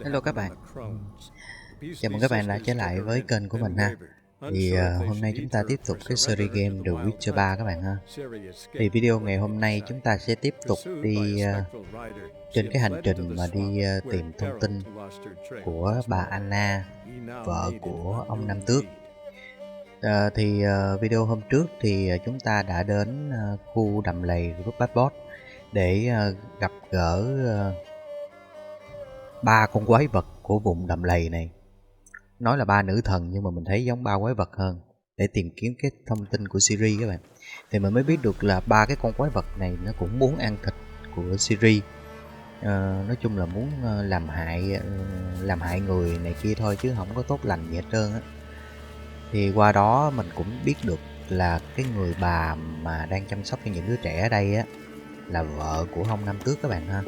Hello các bạn. Chào mừng các bạn đã trở lại với kênh của mình ha. Thì hôm nay chúng ta tiếp tục cái series game The Witcher 3 các bạn ha. Thì video ngày hôm nay chúng ta sẽ tiếp tục đi trên cái hành trình mà đi tìm thông tin của bà Anna, vợ của ông Nam Tước. Video hôm trước thì chúng ta đã đến khu đầm lầy của Bad Boss để gặp gỡ 3 con quái vật của vùng đầm lầy này. Nói là 3 nữ thần nhưng mà mình thấy giống 3 quái vật hơn. Để tìm kiếm cái thông tin của series các bạn, thì mình mới biết được là 3 cái con quái vật này nó cũng muốn ăn thịt của series. Nói chung là muốn làm hại người này kia thôi, chứ không có tốt lành gì hết trơn á. Thì qua đó mình cũng biết được là cái người bà mà đang chăm sóc cho những đứa trẻ ở đây á là vợ của ông Nam Tước các bạn ha.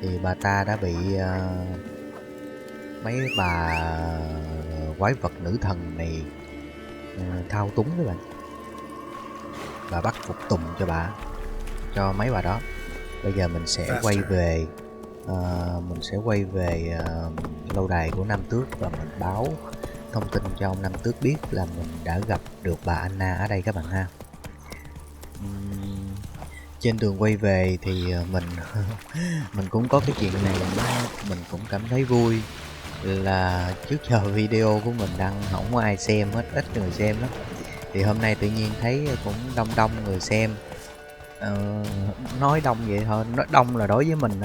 Thì bà ta đã bị mấy bà quái vật nữ thần này thao túng các bạn, và bắt phục tùng cho mấy bà đó. Bây giờ mình sẽ quay về lâu đài của Nam Tước và mình báo thông tin cho ông Nam Tước biết là mình đã gặp được bà Anna ở đây các bạn ha. Trên đường quay về thì mình cũng có cái chuyện này mình cũng cảm thấy vui, là trước giờ video của mình đăng không có ai xem hết, ít người xem lắm. Thì hôm nay tự nhiên thấy cũng đông người xem. Nói đông vậy thôi, nói đông là đối với mình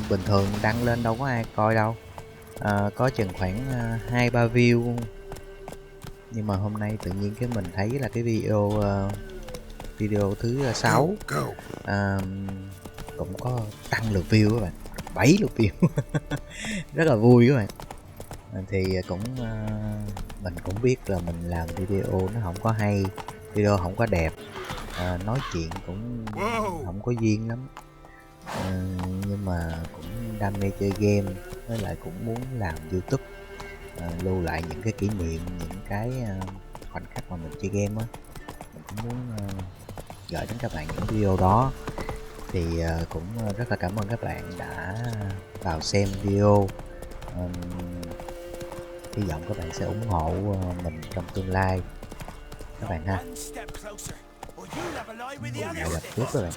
bình thường đăng lên đâu có ai coi đâu, có chừng khoảng 2-3 view. Nhưng mà hôm nay tự nhiên cái mình thấy là cái video thứ 6 cũng có tăng lượt view các bạn, 7 lượt view. Rất là vui các bạn. Thì mình cũng biết là mình làm video nó không có hay, video không có đẹp, nói chuyện cũng không có duyên lắm, nhưng mà cũng đam mê chơi game, với lại cũng muốn làm YouTube, lưu lại những cái kỷ niệm, những cái khoảnh khắc mà mình chơi game á. Mình cũng muốn gửi đến các bạn những video đó. Thì cũng rất là cảm ơn các bạn đã vào xem video. Hy vọng các bạn sẽ ủng hộ mình trong tương lai các bạn ha. Lại gặp trước các bạn.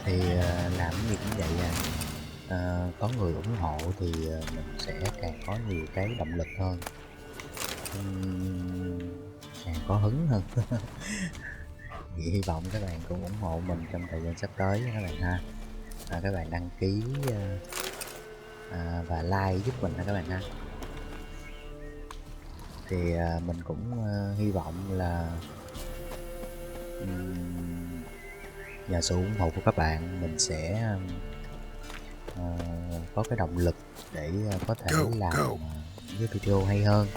Thì làm gì cũng vậy có người ủng hộ thì mình sẽ càng có nhiều cái động lực hơn, càng có hứng hơn. Thì hy vọng các bạn cũng ủng hộ mình trong thời gian sắp tới các bạn ha. Các bạn đăng ký và like giúp mình ha các bạn ha. Thì mình cũng hy vọng là nhờ sự ủng hộ của các bạn, mình sẽ có cái động lực để có thể làm những cái video hay hơn,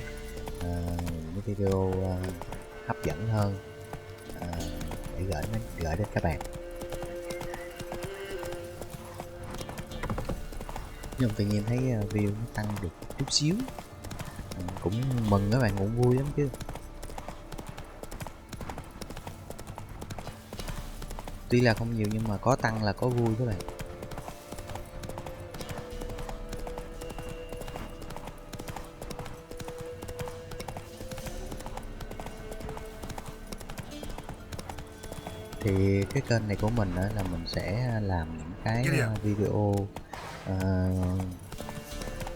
những cái video hấp dẫn hơn, để gửi đến các bạn. Nhưng tự nhiên thấy view nó tăng được chút xíu, cũng mừng các bạn, cũng vui lắm chứ. Tuy là không nhiều nhưng mà có tăng là có vui các bạn. Thì cái kênh này của mình là mình sẽ làm những cái video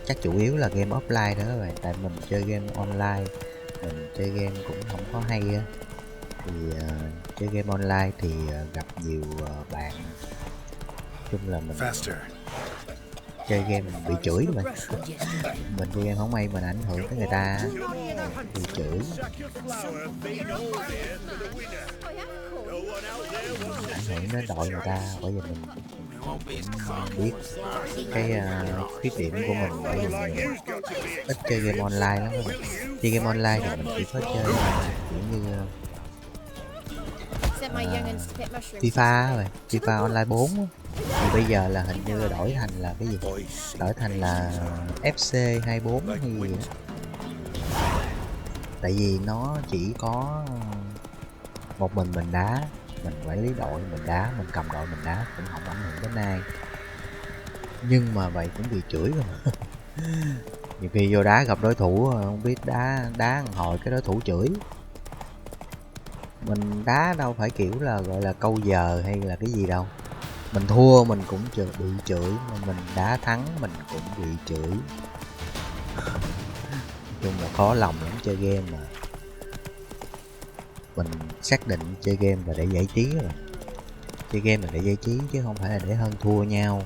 chắc chủ yếu là game offline đó các bạn. Tại mình chơi game online, mình chơi game cũng không có hay á. Thì chơi game online thì gặp nhiều bạn, chung là mình chơi game mình bị chửi các bạn. Mình chơi game không may mình ảnh hưởng tới người ta, bị chửi, ảnh hưởng đến đội người ta. Bởi vì mình biết cái khuyết điểm của mình, bởi vì mình ít chơi game online lắm. Chơi game online thì mình chỉ có chơi kiểu như FIFA rồi, FIFA Online 4 á. Thì bây giờ là hình như đổi thành là cái gì? Đổi thành là FC 24 hay gì đó. Tại vì nó chỉ có một mình đá, mình quản lý đội mình đá, mình cầm đội mình đá, cũng không ảnh hưởng đến ai. Nhưng mà vậy cũng bị chửi rồi. Nhiều khi vô đá gặp đối thủ không biết đá hồi cái đối thủ chửi. Mình đá đâu phải kiểu là gọi là câu giờ hay là cái gì đâu. Mình thua mình cũng bị chửi, mà mình đá thắng mình cũng bị chửi. Chung là khó lòng lắm chơi game mà. Mình xác định chơi game là để giải trí rồi. Chơi game là để giải trí chứ không phải là để hơn thua nhau.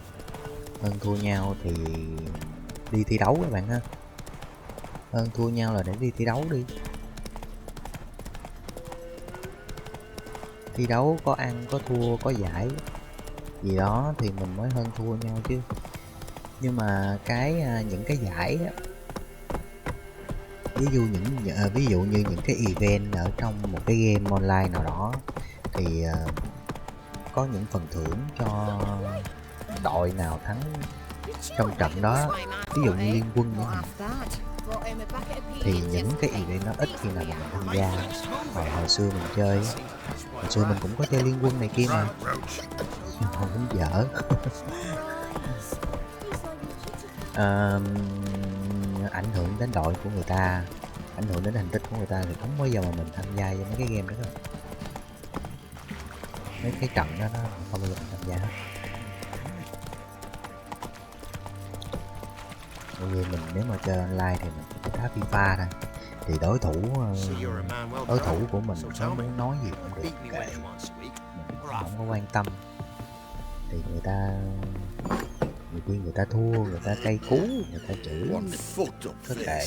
Hơn thua nhau thì đi thi đấu các bạn ha. Hơn thua nhau là để đi thi đấu đi. Thi đấu có ăn có thua có giải gì đó thì mình mới hơn thua nhau chứ. Nhưng mà những cái giải á, ví dụ như những cái event ở trong một cái game online nào đó thì có những phần thưởng cho đội nào thắng trong trận đó, ví dụ như liên quân chẳng hạn. Thì những cái event nó ít khi nào mà mình tham gia. Hồi xưa mình chơi, hồi xưa mình cũng có chơi liên quân này kia mà, không cũng dở. Ảnh hưởng đến đội của người ta, ảnh hưởng đến thành tích của người ta thì không bao giờ mà mình tham gia vào mấy cái game đó đâu. Mấy cái trận đó nó không bao giờ mình tham gia hết. Bởi vì mình nếu mà chơi online thì mình chỉ đá FIFA thôi, thì đối thủ của mình nó muốn nói gì cũng được, kệ, mình không có quan tâm. Thì người ta nhiều khi người ta thua, người ta cay cú, người ta chửi, có kệ.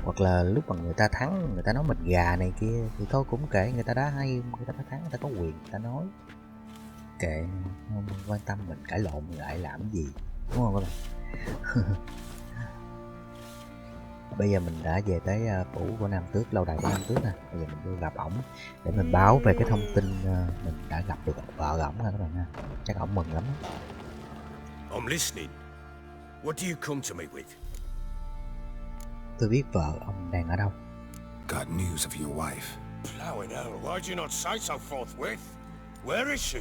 Hoặc là lúc mà người ta thắng, người ta nói mình gà này kia thì thôi cũng kệ, người ta đá hay, người ta thắng, người ta có quyền người ta nói, kệ, không quan tâm mình cãi lộn mình lại làm cái gì, đúng không các bạn? Bây giờ mình đã về tới phủ của Nam Tước, lâu đài của Nam Tước nè. Bây giờ mình đi gặp ổng để mình báo về cái thông tin mình đã gặp được vợ ổng nha các bạn ha. Chắc ổng mừng lắm. I'm listening. What do you come to me with? Tôi biết vợ ông đang ở đâu. Got news of your wife. Plowing hell, why'd you not say so forthwith? Where is she?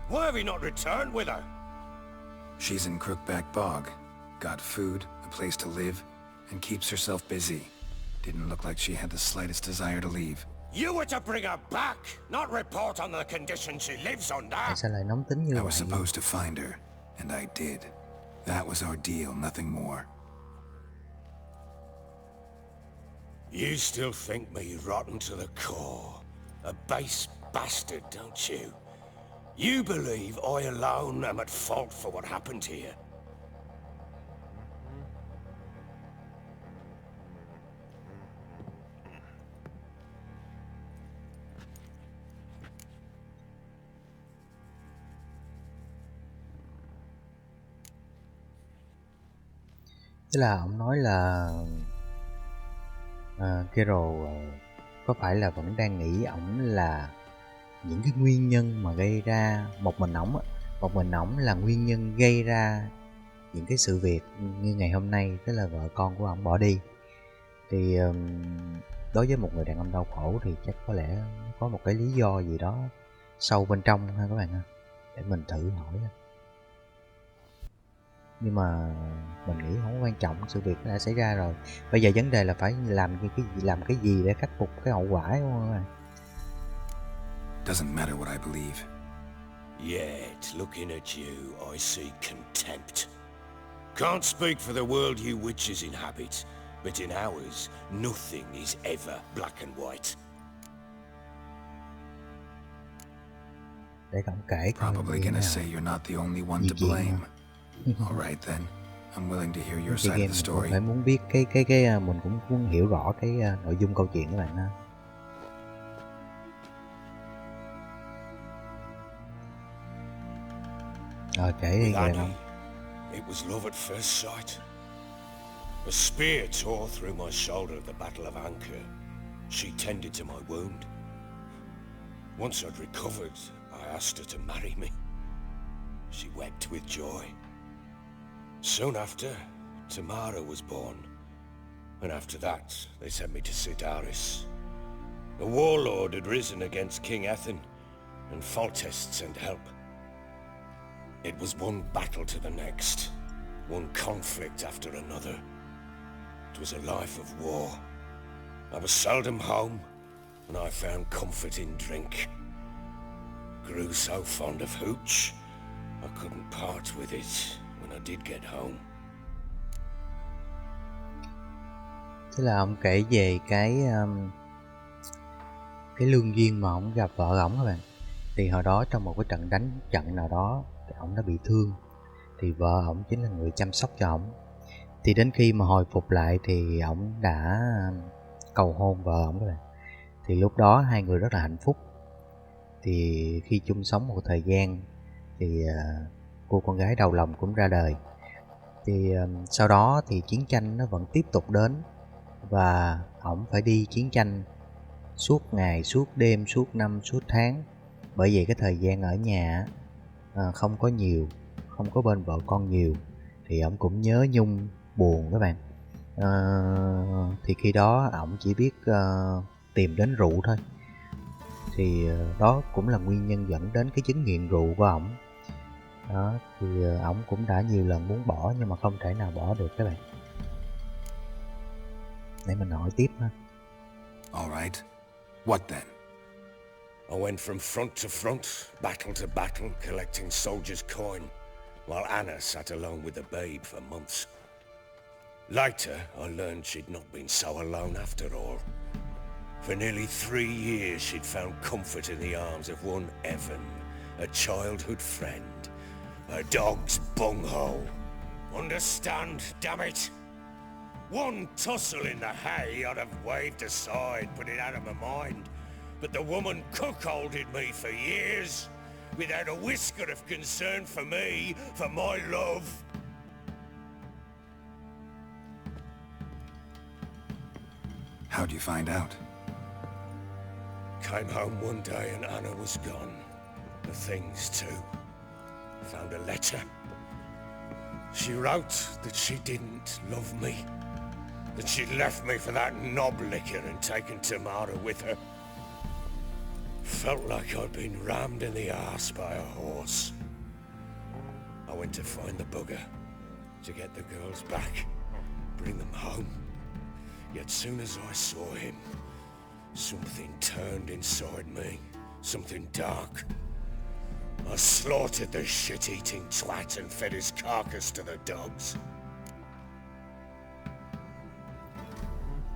Why have you not returned with her? She's in Crookback Bog. Got food, a place to live, and keeps herself busy. Didn't look like she had the slightest desire to leave. You were to bring her back, not report on the conditions she lives under. Tại sao lại nóng tính như I vậy? was supposed to find her, and I did. That was our deal, nothing more. You still think me rotten to the core. A base bastard, don't you? You believe I alone am at fault for what happened here. Tức là ông nói là Carol có phải là vẫn đang nghĩ ổng là những cái nguyên nhân mà gây ra một mình ổng là nguyên nhân gây ra những cái sự việc như ngày hôm nay, tức là vợ con của ổng bỏ đi. Thì đối với một người đàn ông đau khổ thì chắc có lẽ có một cái lý do gì đó sâu bên trong ha các bạn ha, để mình thử hỏi. Nhưng mà mình nghĩ không quan trọng, sự việc đã xảy ra rồi. Bây giờ vấn đề là phải làm cái gì để khắc phục cái hậu quả, đúng không ạ? Doesn't matter what I believe. Yet, looking at you, I see contempt. Can't speak for the world you witches inhabit, but in ours, nothing is ever black and white. Để ông kể coi Probably gonna say you're not the only one to blame. All right then. I'm willing to hear your side of the story. Phải muốn biết mình cũng muốn hiểu rõ cái nội dung câu chuyện các bạn ha. Rồi kể đi kìa không? It was love at first sight. A spear tore through my shoulder at the Battle of Anchor. She tended to my wound. Once I'd recovered, I asked her to marry me. She wept with joy. Soon after, Tamara was born. And after that, they sent me to Sidaris. A warlord had risen against King Ethan, and Foltest sent help. It was one battle to the next, one conflict after another. It was a life of war. I was seldom home, and I found comfort in drink. Grew so fond of hooch, I couldn't part with it when I did get home. Thế là ông kể về cái lương duyên mà ông gặp vợ ổng các bạn. Thì hồi đó trong một cái trận đánh trận nào đó thì ổng đã bị thương, thì vợ ổng chính là người chăm sóc cho ổng. Thì đến khi mà hồi phục lại thì ổng đã cầu hôn vợ ổng các bạn. Thì lúc đó hai người rất là hạnh phúc. Thì khi chung sống một thời gian thì cô con gái đầu lòng cũng ra đời. Thì sau đó thì chiến tranh nó vẫn tiếp tục đến, và ổng phải đi chiến tranh suốt ngày, suốt đêm, suốt năm, suốt tháng. Bởi vậy cái thời gian ở nhà không có nhiều, không có bên vợ con nhiều, thì ổng cũng nhớ nhung, buồn các bạn. Thì khi đó ổng chỉ biết tìm đến rượu thôi. Thì đó cũng là nguyên nhân dẫn đến cái chứng nghiện rượu của ổng. Đó, thì ổng cũng đã nhiều lần muốn bỏ nhưng mà không thể nào bỏ được các bạn. Để mình hỏi tiếp ha. All right. What then? I went from front to front, battle to battle, collecting soldiers' coin, while Anna sat alone with the babe for months. Later, I learned she'd not been so alone after all. For nearly 3 years, she'd found comfort in the arms of one Evan, a childhood friend, a dog's bunghole. Understand, damn it? One tussle in the hay I'd have waved aside, put it out of my mind. But the woman cuckolded me for years, without a whisker of concern for me, for my love. How'd you find out? Came home one day and Anna was gone. The things too. Found a letter. She wrote that she didn't love me. That she'd left me for that knob licker and taken Tamara with her. Felt like I'd been rammed in the arse by a horse. I went to find the bugger, to get the girls back, bring them home. Yet soon as I saw him, something turned inside me, something dark. I slaughtered the shit-eating twat and fed his carcass to the dogs.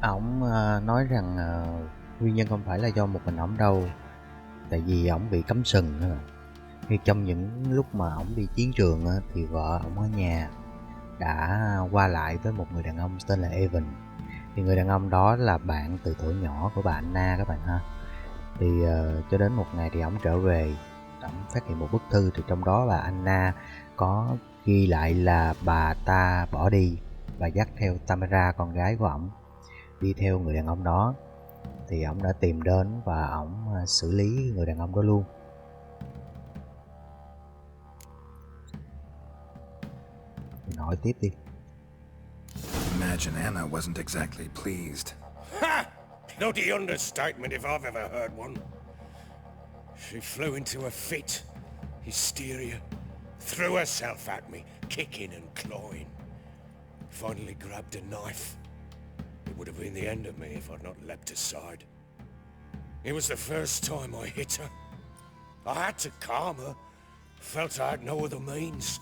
Ổng nói rằng nguyên nhân không phải là do một mình ổng đâu, tại vì ổng bị cấm sừng thôi. Khi trong những lúc mà ổng đi chiến trường thì vợ ổng ở nhà đã qua lại với một người đàn ông tên là Evan. Thì người đàn ông đó là bạn từ tuổi nhỏ của bà Anna các bạn ha. Thì cho đến một ngày thì ổng trở về, ổng phát hiện một bức thư, thì trong đó bà Anna có ghi lại là bà ta bỏ đi và dắt theo Tamara, con gái của ổng, đi theo người đàn ông đó. Thì ổng đã tìm đến và ổng xử lý người đàn ông đó luôn. Mình hỏi tiếp đi. Imagine Anna wasn't exactly pleased. Ha! Bloody understatement if I've ever heard one. She flew into a fit, hysteria, threw herself at me, kicking and clawing. Finally grabbed a knife. It would have been the end of me if I'd not leapt aside. It was the first time I hit her. I had to calm her. Felt I had no other means.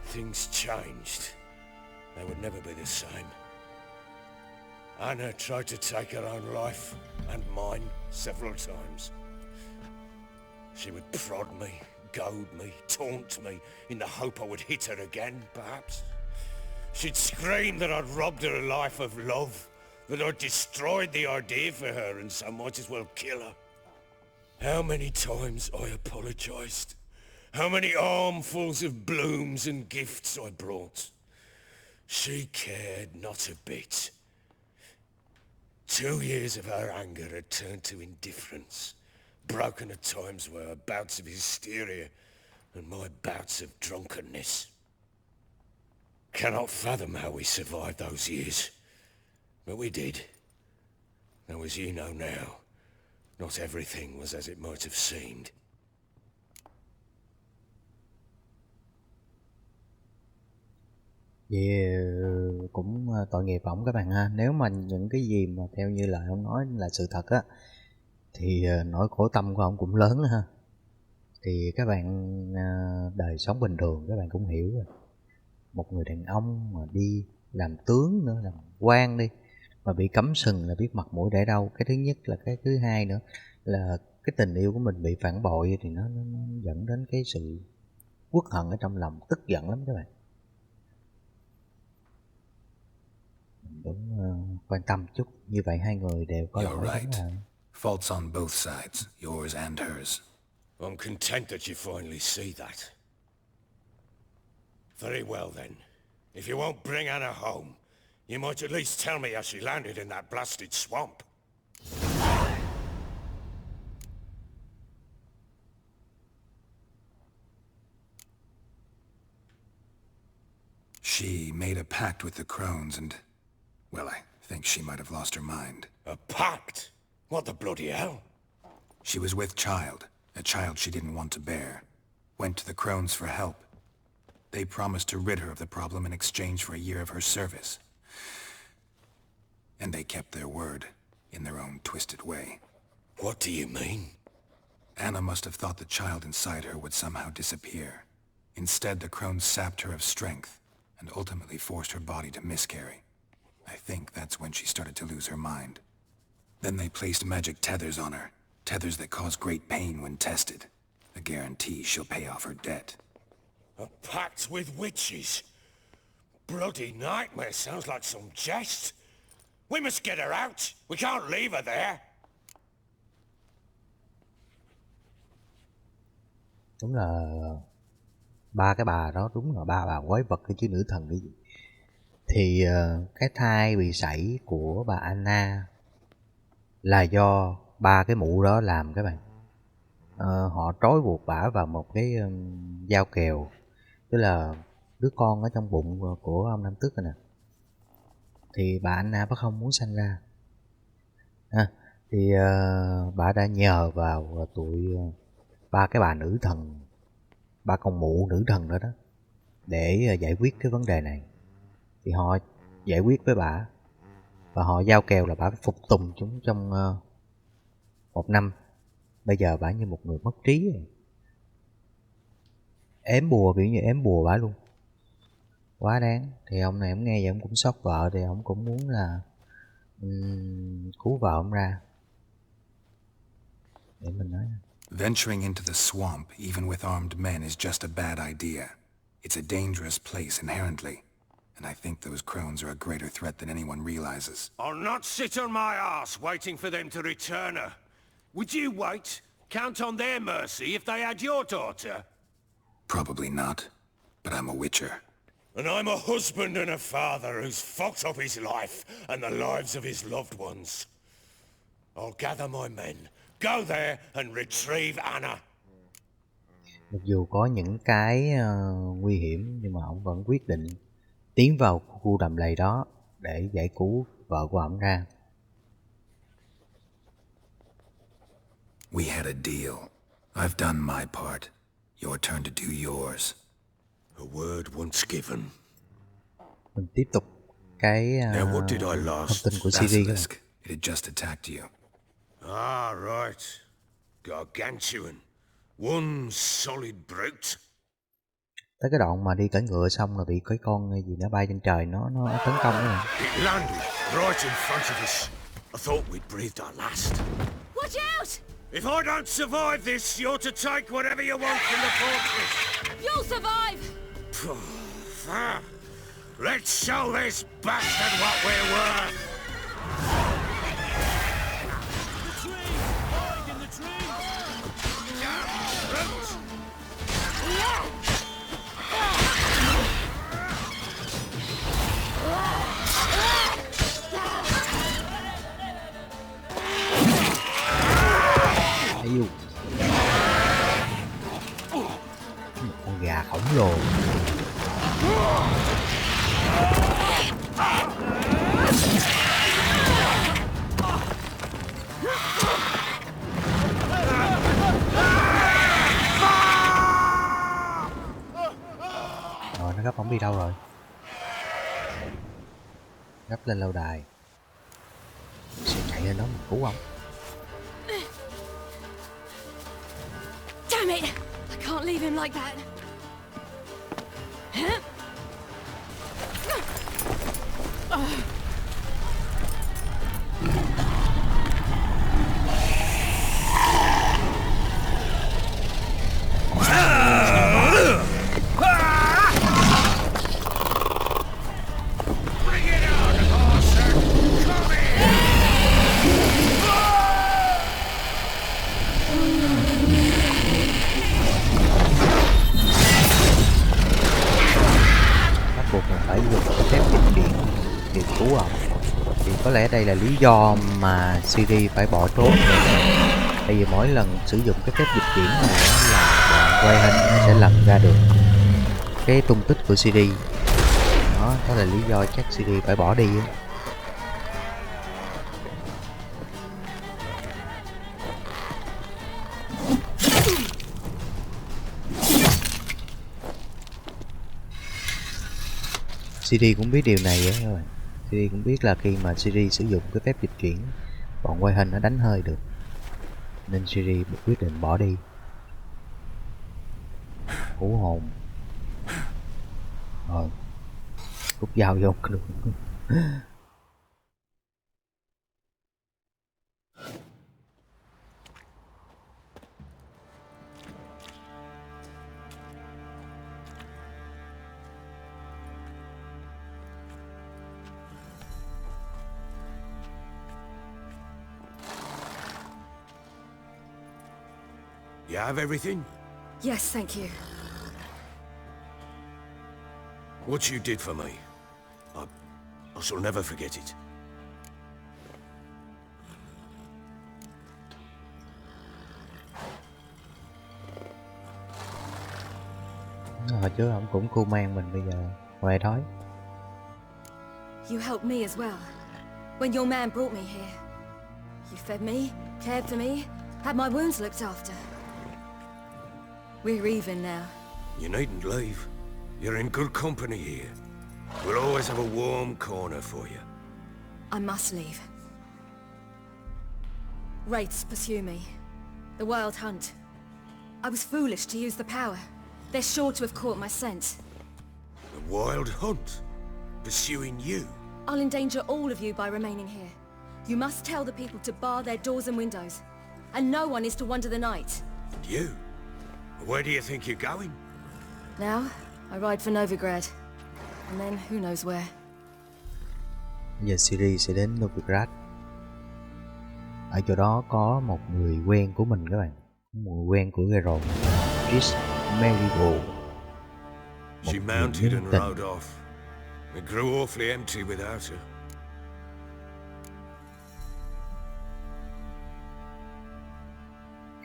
Things changed. They would never be the same. Anna tried to take her own life, and mine, several times. She would prod me, goad me, taunt me, in the hope I would hit her again, perhaps. She'd scream that I'd robbed her life of love, that I'd destroyed the idea for her, and so might as well kill her. How many times I apologized. How many armfuls of blooms and gifts I brought. She cared not a bit. 2 years of her anger had turned to indifference, broken at times by her bouts of hysteria and my bouts of drunkenness. Cannot fathom how we survived those years, but we did. Though as you know now, not everything was as it might have seemed. Vậy cũng tội nghiệp ổng các bạn ha. Nếu mà những cái gì mà theo như lời ông nói là sự thật á, thì nỗi khổ tâm của ông cũng lớn ha. Thì các bạn đời sống bình thường các bạn cũng hiểu rồi. Một người đàn ông mà đi làm tướng nữa, làm quan đi, mà bị cấm sừng là biết mặt mũi để đâu. Cái thứ nhất là cái thứ hai nữa là cái tình yêu của mình bị phản bội, thì nó dẫn đến cái sự uất hận ở trong lòng, tức giận lắm các bạn. Mình cũng quan tâm chút. Như vậy hai người đều có lỗi. You're right. Faults on both sides, yours and hers. I'm content that you finally see that. Very well then. If you won't bring Anna home, you might at least tell me how she landed in that blasted swamp. She made a pact with the crones and, well, I think she might have lost her mind. A pact? What the bloody hell? She was with child, a child she didn't want to bear. Went to the crones for help. They promised to rid her of the problem in exchange for a year of her service. And they kept their word, in their own twisted way. What do you mean? Anna must have thought the child inside her would somehow disappear. Instead, the crones sapped her of strength, and ultimately forced her body to miscarry. I think that's when she started to lose her mind. Then they placed magic tethers on her, tethers that cause great pain when tested. A guarantee she'll pay off her debt. A pact with witches? Bloody nightmare, sounds like some jest. We must get her out. We can't leave her there. Đúng là ba cái bà đó, đúng là ba bà quái vật chứ nữ thần cái gì. Thì cái thai bị sảy của bà Anna là do ba cái mụ đó làm các bạn. Họ trói buộc bả vào một cái dao kèo, tức là đứa con ở trong bụng của ông Nam Tước này nè. Thì bà Anna bác không muốn sanh ra. Thì bà đã nhờ vào tụi ba cái bà nữ thần, ba con mụ nữ thần đó đó, để giải quyết cái vấn đề này. Thì họ giải quyết với bà, và họ giao kèo là bà phục tùng chúng trong 1 năm. Bây giờ bà như một người mất trí rồi. Ém bùa, kiểu như ém bùa bà luôn. Quá đáng. Thì ông này ông nghe vậy ông cũng sốc vợ, thì ông cũng muốn là cứu vợ ông ra. Để mình nói. Venturing into the swamp, even with armed men, is just a bad idea. It's a dangerous place inherently, and I think those crones are a greater threat than anyone realizes. I'll not sit on my arse waiting for them to return her. Would you wait? Count on their mercy if they had your daughter? Probably not, but I'm a witcher. And I'm a husband and a father who's fucked up his life and the lives of his loved ones. I'll gather my men, go there and retrieve Anna. Mặc dù có những cái nguy hiểm, nhưng mà ông vẫn quyết định tiến vào khu đầm lầy đó để giải cứu vợ của ông ra. We had a deal. I've done my part. Your turn to do yours. A word once given. Mình tiếp tục cái Now what did I thông last? tin của series. Basilisk. It had just attacked you. Ah, right. Gargantuan. One solid brute. Tới cái đoạn mà đi cưỡi ngựa xong rồi bị cái con gì nó bay trên trời, nó tấn công đó. It landed right in front of us. I thought we'd breathed our last. Watch out! If I don't survive this, you're to take whatever you want from the fortress. You'll survive! Let's show this bastard what we're worth. Một con gà khổng lồ. Rồi nó gấp không đi đâu rồi. Gấp lên lâu đài. Sẽ chạy lên đó mình cứu không? Damn it! I can't leave him like that. Buộc mình phải dùng cái phép dịch chuyển để cứu ông. Thì có lẽ đây là lý do mà Siri phải bỏ trốn. Tại vì mỗi lần sử dụng cái phép dịch chuyển này là đoạn quay hình nó sẽ lần ra được cái tung tích của Siri. Đó là lý do chắc Siri phải bỏ đi. Siri cũng biết điều này á các bạn. Siri cũng biết là khi mà Siri sử dụng cái phép dịch chuyển, bọn quay hình nó đánh hơi được, nên Siri quyết định bỏ đi. Hú hồn. Rồi rút dao vô luôn. You have everything? Yes, thank you. What you did for me, I shall never forget it. Hồi trước ông cũng cu mang mình, bây giờ huề đói. You helped me as well. When your man brought me here, you fed me, cared for me, had my wounds looked after. We're even now. You needn't leave. You're in good company here. We'll always have a warm corner for you. I must leave. Wraiths pursue me. The wild hunt. I was foolish to use the power. They're sure to have caught my scent. The wild hunt? Pursuing you? I'll endanger all of you by remaining here. You must tell the people to bar their doors and windows. And no one is to wander the night. And you? Where do you think you're going? Now, I ride for Novigrad. And then who knows where. Giờ Siri sẽ đến Novigrad. Ở chỗ đó có một người quen của mình các bạn. Một người quen của Geralt. Marigold. She mounted and rode off. It grew awfully empty without her.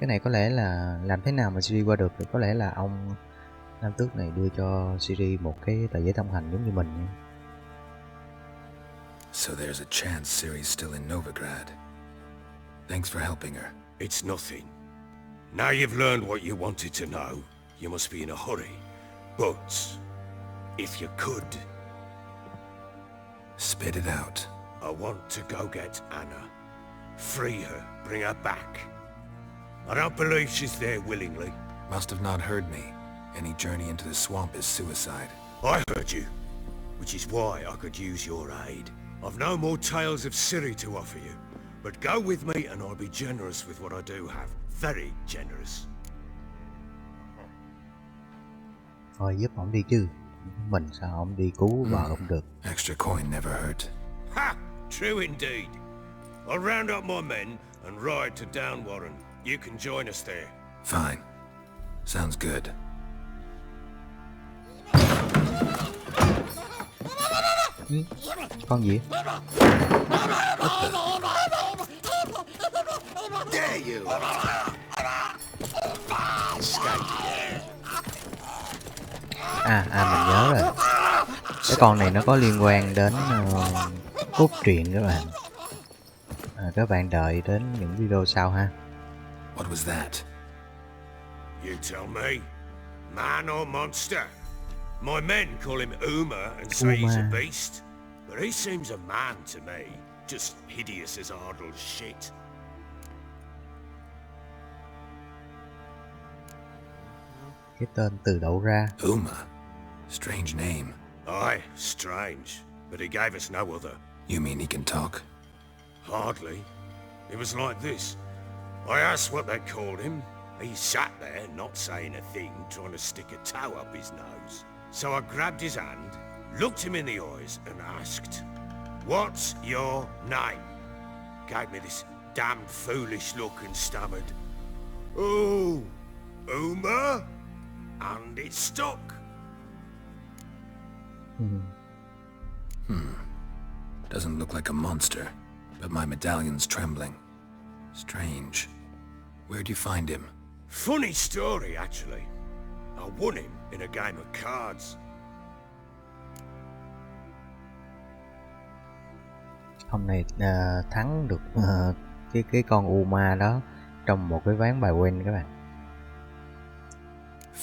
Cái này có lẽ là làm thế nào mà Siri qua được, thì có lẽ là ông Nam Tước này đưa cho Siri một cái tờ giấy thông hành giống như mình nha. So there's a chance Ciri's still in Novigrad. Thanks for helping her. It's nothing. Now you've learned what you wanted to know, you must be in a hurry. But if you could... Spit it out. I want to go get Anna. Free her, bring her back. I don't believe she's there willingly. Must have not heard me. Any journey into the swamp is suicide. I heard you, which is why I could use your aid. I've no more tales of Ciri to offer you, but go with me and I'll be generous with what I do have. Very generous. Thôi giúp ổng đi chứ. Mình sao ổng đi cứu vợ không được. Extra coin never hurt. Ha! True indeed. I'll round up my men and ride to Downwarren. You can join us there. Fine. Sounds good. Con gì? Dare you! Mình nhớ rồi. Cái con này nó có liên quan đến cốt truyện các bạn. Các bạn đợi đến những video sau ha. What was that? You tell me. Man or monster? My men call him Uma and say he's a beast. But he seems a man to me. Just hideous as Ardle's shit. Cái tên từ đâu ra? Uma. Strange name. Aye, strange. But he gave us no other. You mean he can talk? Hardly. It was like this. I asked what they called him. He sat there, not saying a thing, trying to stick a toe up his nose. So I grabbed his hand, looked him in the eyes, and asked, "What's your name?" Gave me this damned foolish look and stammered, "Oh, Uma?" And it stuck. Doesn't look like a monster, but my medallion's trembling. Strange. Where'd you find him? Funny story, actually. I won him in a game of cards. Hôm nay thắng được cái con Uma đó trong một cái ván bài quen các bạn.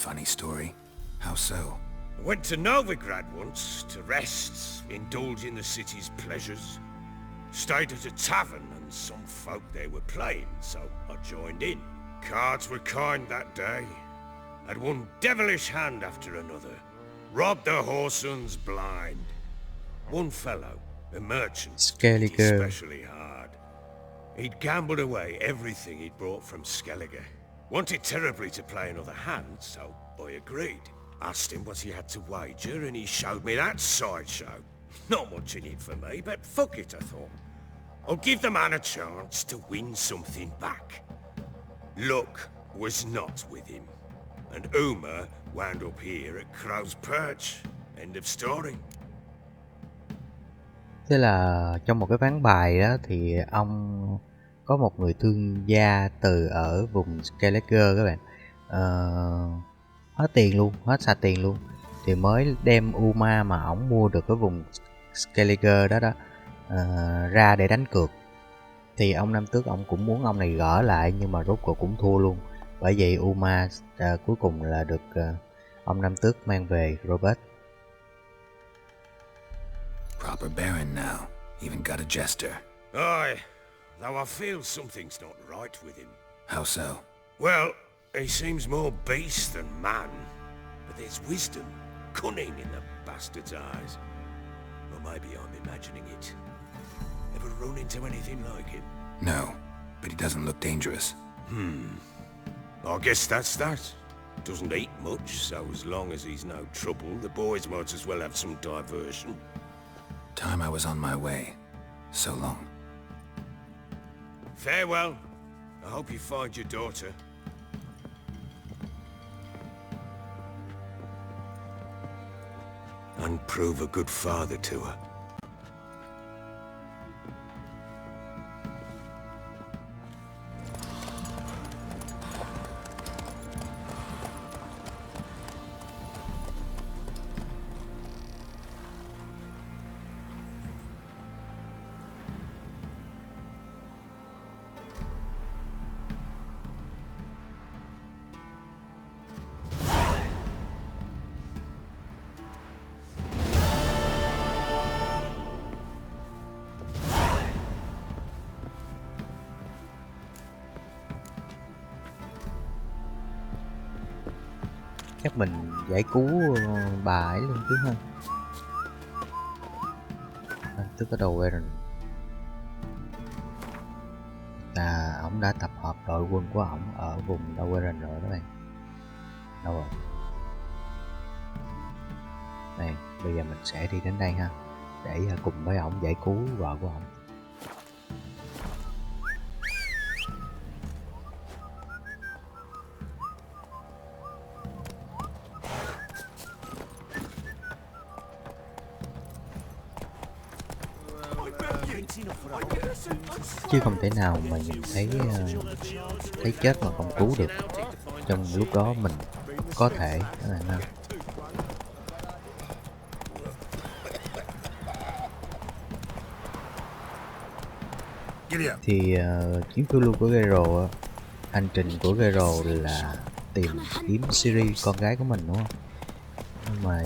Funny story. How so? I went to Novigrad once to rest, indulge in the city's pleasures. Stayed at a tavern and some folk there were playing, so I joined in. Cards were kind that day. Had one devilish hand after another. Robbed the whoresons blind. One fellow, a merchant, Skellige. hit it especially hard. He'd gambled away everything he'd brought from Skellige. Wanted terribly to play another hand, so I agreed. Asked him what he had to wager, and he showed me that sideshow. Not much in it for me, but fuck it, I thought. I'll give the man a chance to win something back. Luck was not with him, and Uma wound up here at Crow's Perch. End of story. Thế là trong một cái ván bài đó thì ông có một người thương gia từ ở vùng Skellige các bạn, hết tiền luôn, hết sạch tiền luôn, thì mới đem Uma mà ổng mua được cái vùng Skellige đó ra để đánh cược. Thì ông Nam Tước ông cũng muốn ông này gỡ lại, nhưng mà rốt cuộc cũng thua luôn. Bởi vậy Uma cuối cùng là được ông Nam Tước mang về Robert. Proper baron now. Even got a jester. Aye, though I feel something's not right with him. How so? Well, he seems more beast than man, but there's wisdom, cunning in the bastard's eyes. Or maybe I'm imagining it. Ever run into anything like him? No, but he doesn't look dangerous. I guess that's that. Doesn't eat much, so as long as he's no trouble, the boys might as well have some diversion. Time I was on my way. So long. Farewell. I hope you find your daughter. And prove a good father to her. Chắc mình giải cứu bà ấy luôn chứ ha. Tức có đầu rồi. Ổng đã tập hợp đội quân của ổng ở vùng Daweren rồi các bạn. Đâu rồi? Này, bây giờ mình sẽ đi đến đây ha, để cùng với ổng giải cứu vợ của ổng. Chứ không thể nào mà nhìn thấy chết mà không cứu được. Trong lúc đó mình có thể các bạn ha. Thì chuyến phiêu lưu của Geralt, hành trình của Geralt là tìm kiếm Ciri, con gái của mình, đúng không? Nhưng mà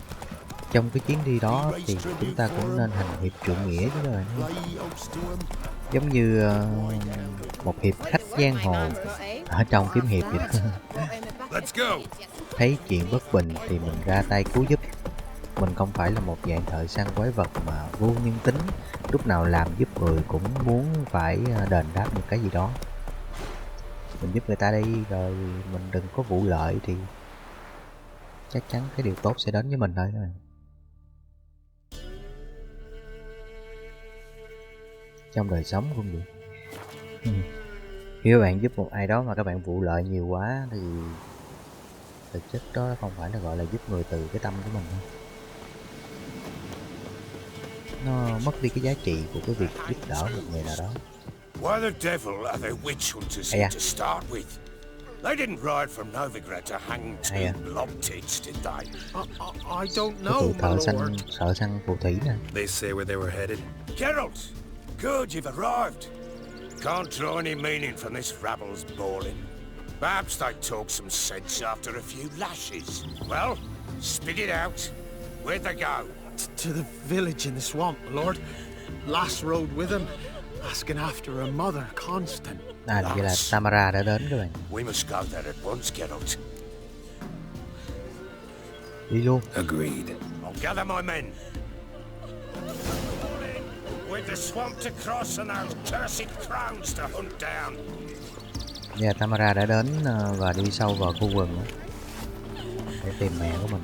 trong cái chuyến đi đó thì chúng ta cũng nên hành hiệp trượng nghĩa chứ các bạn. Giống như một hiệp khách giang hồ ở trong kiếm hiệp vậy đó. Thấy chuyện bất bình thì mình ra tay cứu giúp. Mình không phải là một dạng thợ săn quái vật mà vô nhân tính, lúc nào làm giúp người cũng muốn phải đền đáp một cái gì đó. Mình giúp người ta đi rồi mình đừng có vụ lợi thì chắc chắn cái điều tốt sẽ đến với mình thôi các bạn. Trong đời sống cũng vậy. Khi các bạn giúp một ai đó mà các bạn vụ lợi nhiều quá thì thực chất đó không phải là gọi là giúp người từ cái tâm của mình đâu. Nó mất đi cái giá trị của cái việc giúp đỡ một người nào đó. Why the devil are there witch hunters here to start with? They didn't ride from Novigrad to hang two blob tits, did they? I don't Cái know, tụi thợ my săn lord. sợ săn phù thủy nè. They say where they were headed? Geralt! Good, you've arrived. Can't draw any meaning from this rabble's bawling. Perhaps they talk some sense after a few lashes. Well, spit it out. Where'd they go? To the village in the swamp, my lord. Lass rode with him, asking after her mother, Constant. Vậy là Tamara đã đến các bạn. We must go there at once, Geralt. Đi luôn. Agreed. I'll gather my men. With the swamp to cross and those cursed crowns to hunt down. Dạ, Tamara đã đến và đi sâu vào khu vườn đó, để tìm mẹ của mình.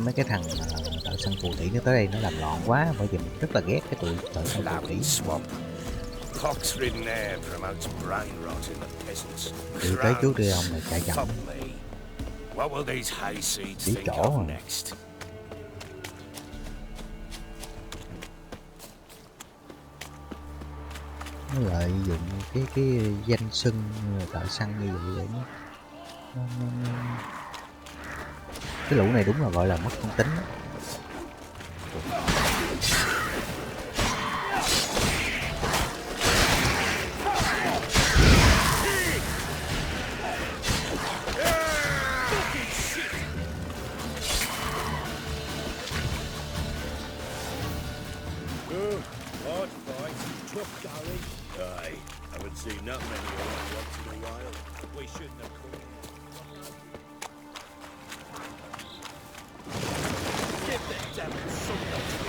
Mấy cái thằng thợ săn phù thủy nó tới đây nó làm loạn quá, bởi vì mình rất là ghét cái tụi thợ săn phù thủy. Đi tới trước đi ông, này chạy chậm. Chỉ chỗ mà. Nó lợi dụng cái danh xưng thợ săn như vậy nó cái lũ này đúng là gọi là mất nhân tính đó. Aye, haven't seen that many around once in a while. We shouldn't have come here. Give the devil something to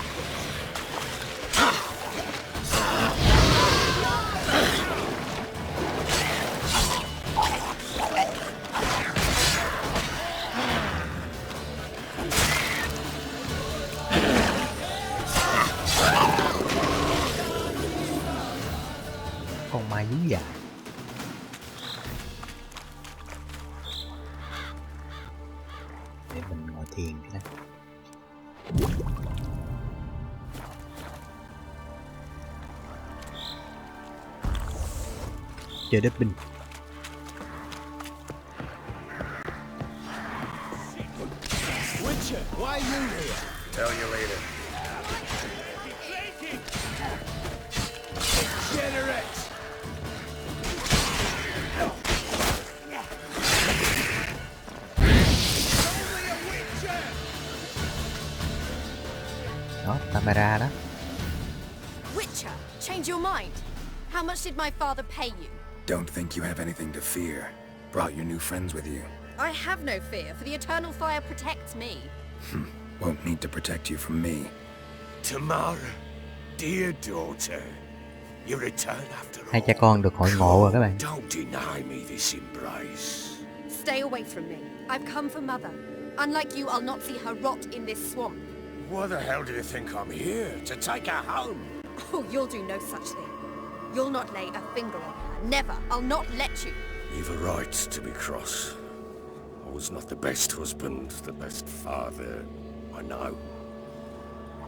Con ma dú dài. Để mình ngồi thiền cái này. Chơi đất binh. Witcher, why are you here? Tell you later. Degenerate! Đó, Tamara đó. Witcher, change your mind. How much did my father pay you? Don't think you have anything to fear. Brought your new friends with you. I have no fear, for the eternal fire protects me. Won't need to protect you from me. Tamara, dear daughter, you return after all. Hai cha con được hội ngộ rồi các bạn. Don't deny me this embrace. Stay away from me. I've come for Mother. Unlike you, I'll not see her rot in this swamp. Why the hell do you think I'm here? To take her home? Oh, you'll do no such thing. You'll not lay a finger on her. Never. I'll not let you. You've a right to be cross. I was not the best husband, the best father, I know.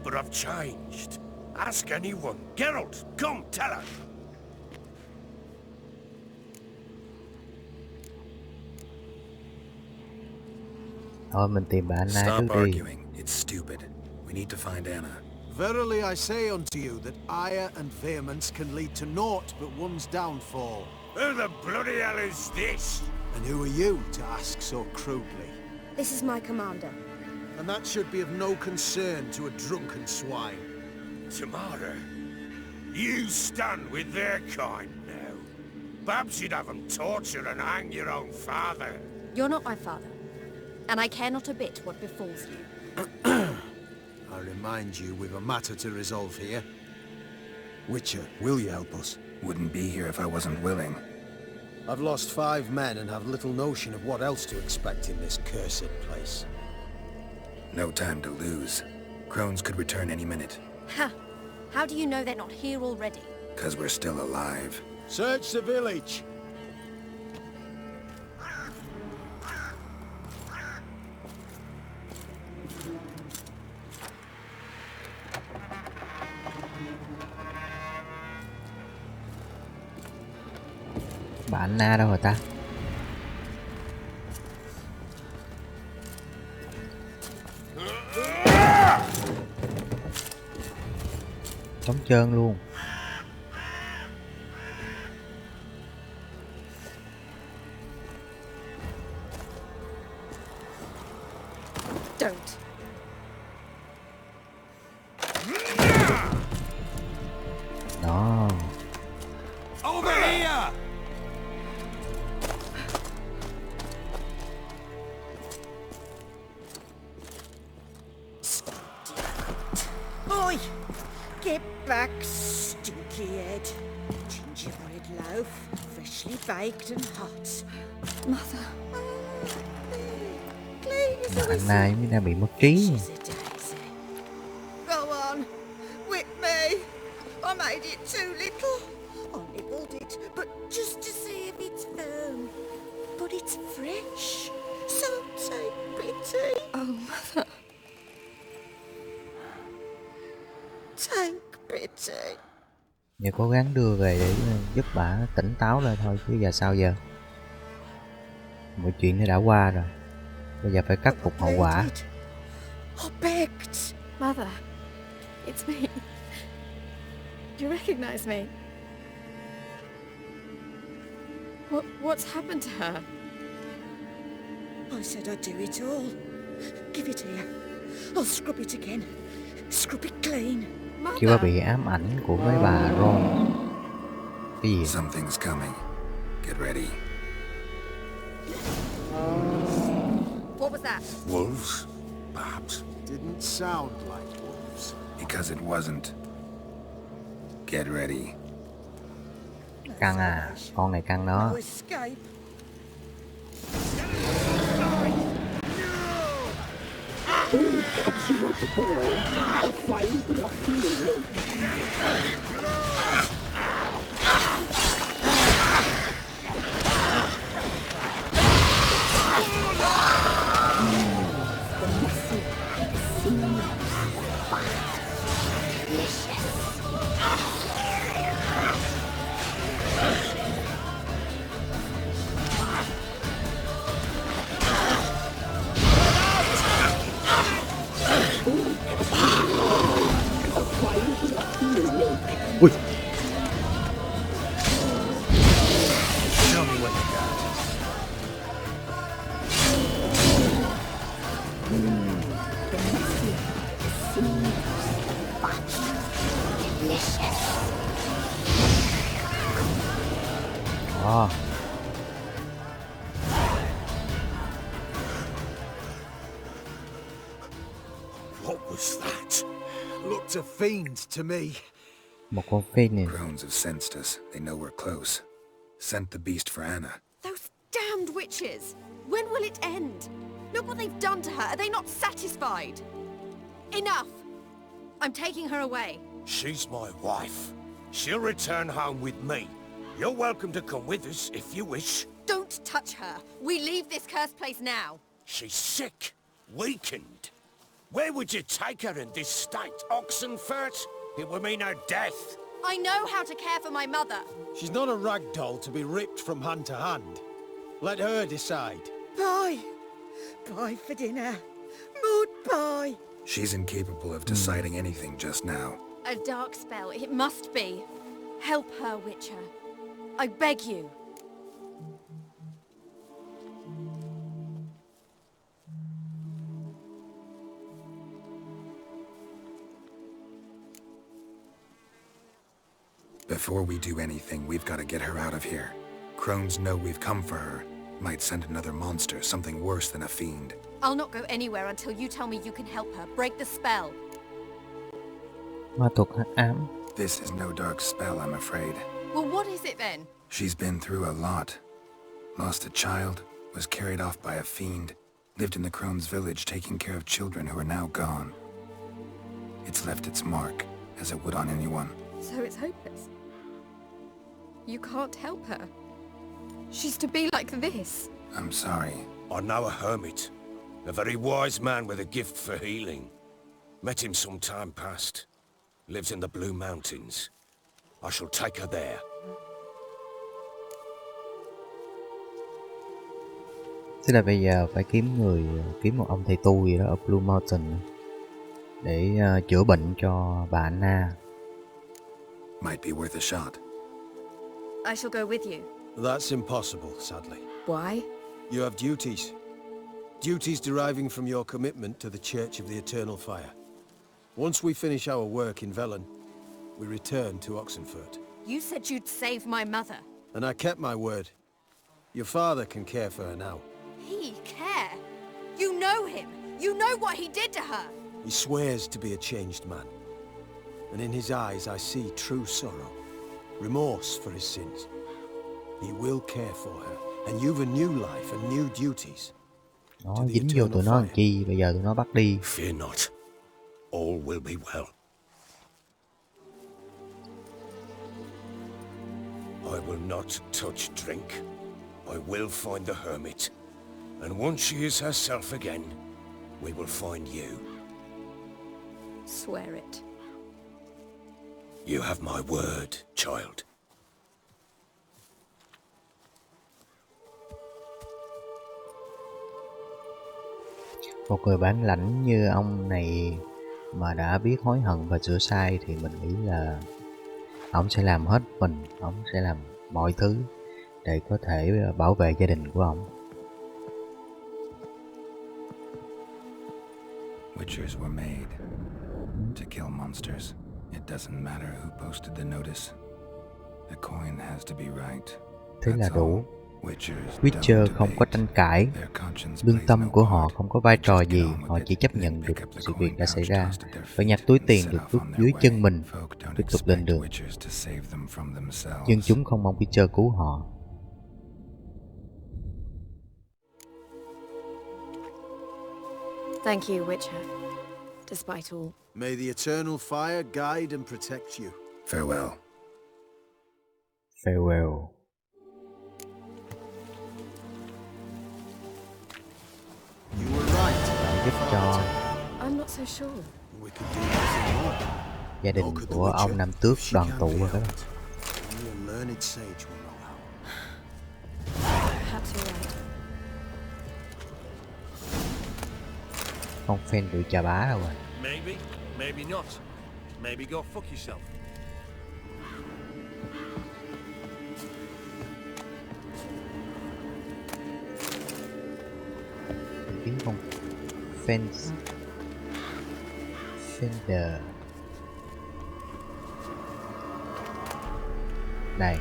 But I've changed. Ask anyone. Geralt, come, tell her. Thôi mình tìm bà Anna Stop trước đi. arguing. It's stupid. We need to find Anna. Verily I say unto you that ire and vehemence can lead to naught but one's downfall. Who the bloody hell is this? And who are you to ask so crudely? This is my commander. And that should be of no concern to a drunken swine. Tamara, you stand with their kind now. Perhaps you'd have them torture and hang your own father. You're not my father, and I care not a bit what befalls you. I remind you we've a matter to resolve here. Witcher, will you help us? Wouldn't be here if I wasn't willing. I've lost 5 men and have little notion of what else to expect in this cursed place. No time to lose. Crones could return any minute. Ha! How do you know they're not here already? 'Cause we're still alive. Search the village! Bạn Na đâu rồi ta? Trống trơn luôn. Don't. Đó. Over here! Oi! Get back, stinky head. Gingerbread loaf, freshly baked and hot. Mother. Clean as a Bạn whistle. Na giống như đang bị mất trí. She's a daisy. Go on, whip me. I made it too little. I nibbled it, but just to see if it's firm. But it's fresh, so take pity. Oh, Mother. Take pity. Giờ cố gắng đưa về để giúp bà tỉnh táo lại thôi chứ giờ sao giờ. Mọi chuyện nó đã qua rồi. Bây giờ phải khắc phục hậu quả. I begged. Mother. It's me. You recognize me? What's happened to her? I said I'd do it all. Give it here. I'll scrub it again. Scrub it clean. Khi bà bị ám ảnh của mấy bà Ron. Cái gì? Something's coming. Get ready. What was that? Wolves? Perhaps. Didn't sound like wolves. Because it wasn't. Get ready. Căng à, con này căng đó. No escape. Ui, Show me what you got. đó. What was that? Looked a fiend to me. Một con phoenix. Crones have sensed us. They know we're close. Sent the beast for Anna. Those damned witches! When will it end? Look what they've done to her. Are they not satisfied? Enough! I'm taking her away. She's my wife. She'll return home with me. You're welcome to come with us if you wish. Don't touch her. We leave this cursed place now. She's sick, weakened. Where would you take her in this state? Oxenfurt? It would mean her death. I know how to care for my mother. She's not a rag doll to be ripped from hand to hand. Let her decide. Bye. Bye for dinner. Goodbye. She's incapable of deciding anything just now. A dark spell, it must be. Help her, Witcher. I beg you. Before we do anything, we've got to get her out of here. Crones know we've come for her. Might send another monster, something worse than a fiend. I'll not go anywhere until you tell me you can help her. Break the spell. Ma thuật hắc ám. This is no dark spell, I'm afraid. Well, what is it then? She's been through a lot. Lost a child, was carried off by a fiend, lived in the Crone's village taking care of children who are now gone. It's left its mark, as it would on anyone. So it's hopeless. You can't help her. She's to be like this. I'm sorry. I know a hermit. A very wise man with a gift for healing. Met him some time past. Lives in the Blue Mountains. I shall take her there. Thế là bây giờ phải kiếm một ông thầy tu gì đó ở Blue Mountain để chữa bệnh cho bà Anna. Might be worth a shot. I shall go with you. That's impossible, sadly. Why? You have duties. Duties deriving from your commitment to the Church of the Eternal Fire. Once we finish our work in Velen, we return to Oxenfurt. You said you'd save my mother. And I kept my word. Your father can care for her now. He care? You know him. You know what he did to her. He swears to be a changed man. And in his eyes I see true sorrow. Remorse for his sins. He will care for her. And you've a new life and new duties. Nó dính vô tụi nó làm chi, bây giờ tụi nó bắt đi. Fear not. All will be well. I will not touch drink. I will find the hermit. And once she is herself again, we will find you. Swear it. You have my word, child. Một người bản lãnh như ông này mà đã biết hối hận và sửa sai thì mình nghĩ là ông sẽ làm hết mình, ông sẽ làm mọi thứ để có thể bảo vệ gia đình của ông. Witchers were made to kill monsters. It doesn't matter who posted the notice. The coin has to be right. Thế là đủ. Witchers Witcher không có tranh cãi, lương tâm của họ không có vai trò gì, họ chỉ chấp nhận được sự việc đã xảy ra và nhặt túi tiền được vứt dưới chân mình, tiếp tục lên đường. Nhưng chúng không mong Witcher cứu họ. Thank you, Witcher. Despite all. May the eternal fire guide and protect you. Farewell. Farewell. You were right. Bạn giúp cho I'm not so sure. We could do nothing more. gia đình của ông Nam Tước đoàn tụ rồi các bạn. Only a learned sage will know how. Perhaps you're right. Không fan rượu trà bá đâu rồi. Maybe, maybe not. Maybe go fuck yourself. Kiếm con Fender. Đây.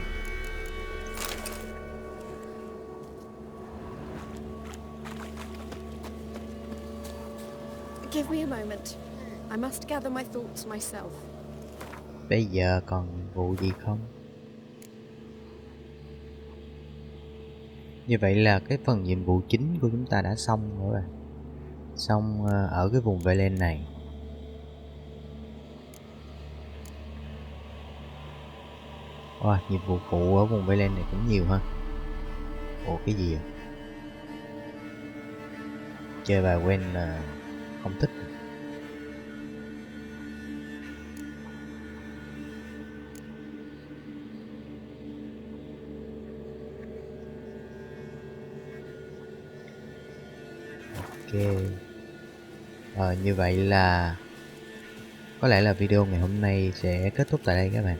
Give me a moment. I must gather my thoughts myself. Bây giờ còn vụ gì không? Như vậy là cái phần nhiệm vụ chính của chúng ta đã xong rồi. Xong ở cái vùng Velen này. Wow, nhiệm vụ phụ ở vùng Velen này cũng nhiều ha. Ủa cái gì à? Chơi bài quen là không thích. Ok. Như vậy là có lẽ là video ngày hôm nay sẽ kết thúc tại đây các bạn.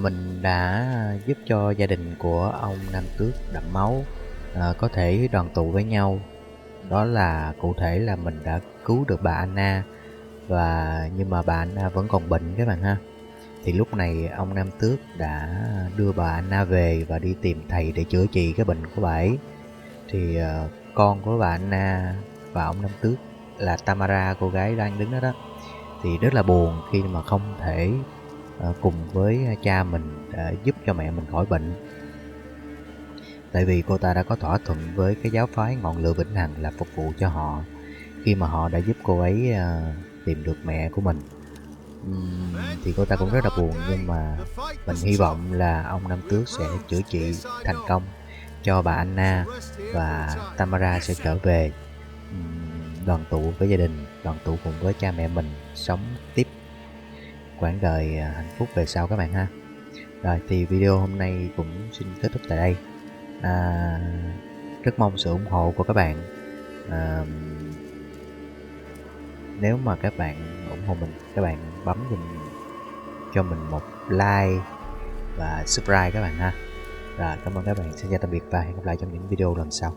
Mình đã giúp cho gia đình của ông Nam Tước đẫm máu có thể đoàn tụ với nhau. Đó là cụ thể là mình đã cứu được bà Anna, nhưng mà bà Anna vẫn còn bệnh các bạn ha. Thì lúc này ông Nam Tước đã đưa bà Anna về và đi tìm thầy để chữa trị cái bệnh của bà ấy. Thì con của bà Anna và ông Nam Tước là Tamara, cô gái đang đứng đó đó, thì rất là buồn khi mà không thể cùng với cha mình giúp cho mẹ mình khỏi bệnh. Tại vì cô ta đã có thỏa thuận với cái giáo phái ngọn lửa vĩnh hằng là phục vụ cho họ khi mà họ đã giúp cô ấy tìm được mẹ của mình. Thì cô ta cũng rất là buồn, nhưng mà mình hy vọng là ông Nam Tước sẽ chữa trị thành công cho bà Anna và Tamara sẽ trở về đoàn tụ với gia đình, đoàn tụ cùng với cha mẹ mình, sống tiếp quãng đời hạnh phúc về sau các bạn ha. Rồi thì video hôm nay cũng xin kết thúc tại đây. Rất mong sự ủng hộ của các bạn. Nếu mà các bạn ủng hộ mình, các bạn bấm cho mình một like và subscribe các bạn ha. Rồi, cảm ơn các bạn, xin chào tạm biệt và hẹn gặp lại trong những video lần sau.